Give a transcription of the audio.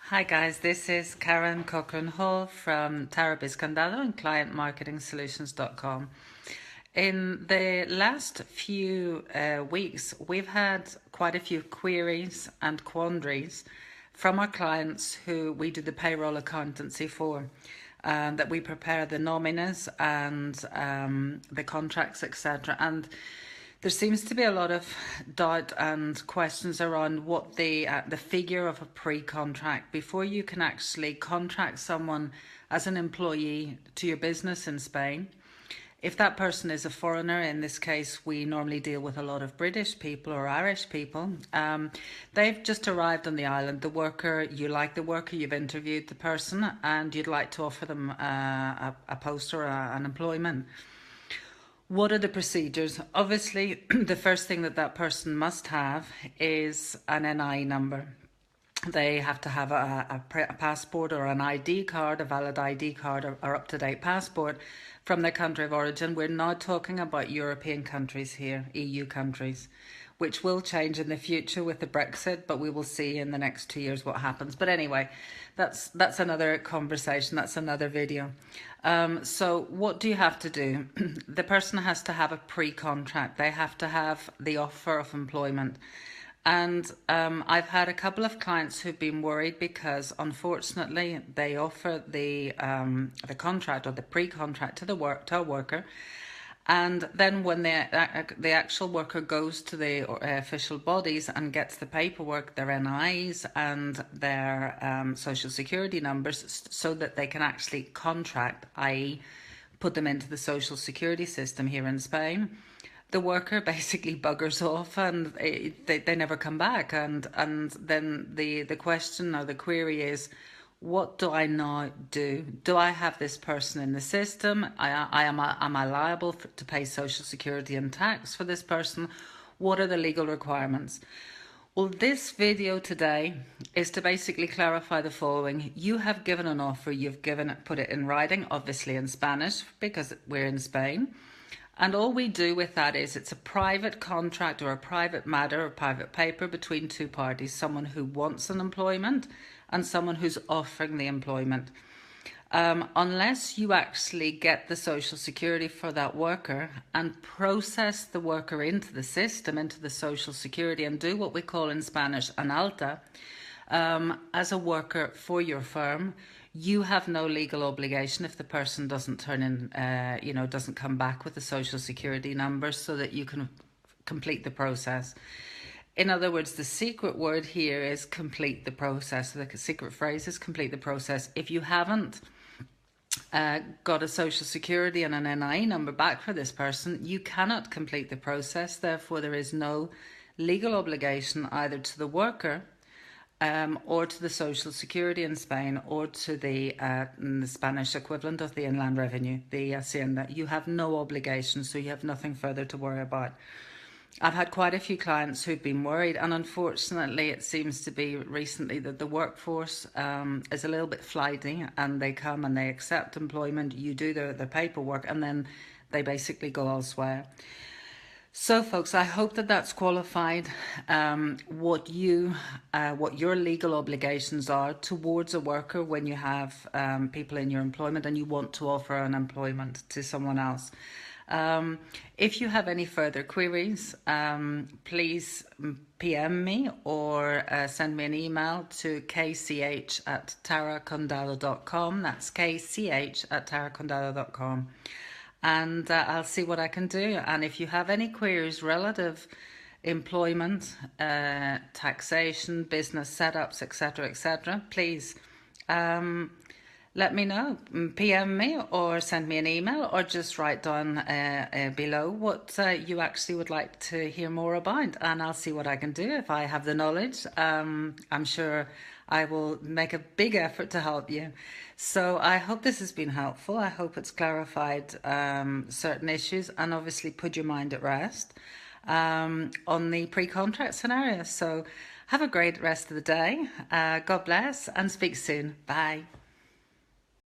Hi guys, this is Karen Cochrane Hall from Condado and clientmarketingsolutions.com. In the last few weeks, we've had quite a few queries and quandaries from our clients who we do the payroll accountancy for, that we prepare the nominees and the contracts, etc. And there seems to be a lot of doubt and questions around what the figure of a pre-contract before you can actually contract someone as an employee to your business in Spain. If that person is a foreigner, in this case, we normally deal with a lot of British people or Irish people. They've just arrived on the island. The worker, you like the worker, you've interviewed the person, and you'd like to offer them a post or an employment. What are the procedures? Obviously, the first thing that person must have is an NI number. They have to have a passport or an ID card, a valid ID card or up-to-date passport from their country of origin. We're not talking about European countries here, EU countries, which will change in the future with the Brexit, but we will see in the next 2 years what happens. But anyway, that's another conversation, that's another video. So what do you have to do? The person has to have a pre-contract. They have to have the offer of employment. And I've had a couple of clients who've been worried because, unfortunately, they offer the contract or the pre-contract to a worker, and then when the actual worker goes to the official bodies and gets the paperwork, their NIs and their social security numbers, so that they can actually contract, i.e., put them into the social security system here in Spain, the worker basically buggers off and they never come back. And then the question or the query is, what do I now do? Do I have this person in the system? Am I liable to pay social security and tax for this person? What are the legal requirements? Well, this video today is to basically clarify the following. You have given an offer, put it in writing, obviously in Spanish because we're in Spain. And all we do with that is it's a private contract or a private matter or private paper between two parties, someone who wants an employment and someone who's offering the employment. Unless you actually get the social security for that worker and process the worker into the system, into the social security, and do what we call in Spanish an alta, as a worker for your firm, you have no legal obligation if the person doesn't turn in, doesn't come back with the social security number so that you can complete the process. In other words, the secret word here is complete the process. The secret phrase is complete the process. If you haven't got a social security and an NI number back for this person, you cannot complete the process. Therefore, there is no legal obligation either to the worker or to the social security in Spain, or to the Spanish equivalent of the inland revenue, the Hacienda. You have no obligation, so you have nothing further to worry about. I've had quite a few clients who've been worried, and unfortunately it seems to be recently that the workforce is a little bit flighty, and they come and they accept employment, you do the paperwork, and then they basically go elsewhere. So folks, I hope that that's qualified what your legal obligations are towards a worker when you have people in your employment and you want to offer an employment to someone else. If you have any further queries, please PM me or send me an email to kch@taracondado.com. That's kch@taracondado.com. And I'll see what I can do. And if you have any queries relative employment, taxation, business setups, etc., please let me know. PM me or send me an email, or just write down below what you actually would like to hear more about, and I'll see what I can do. If I have the knowledge, I'm sure I will make a big effort to help you. So I hope this has been helpful. I hope it's clarified certain issues and obviously put your mind at rest on the pre-contract scenario. So have a great rest of the day. God bless, and speak soon. Bye.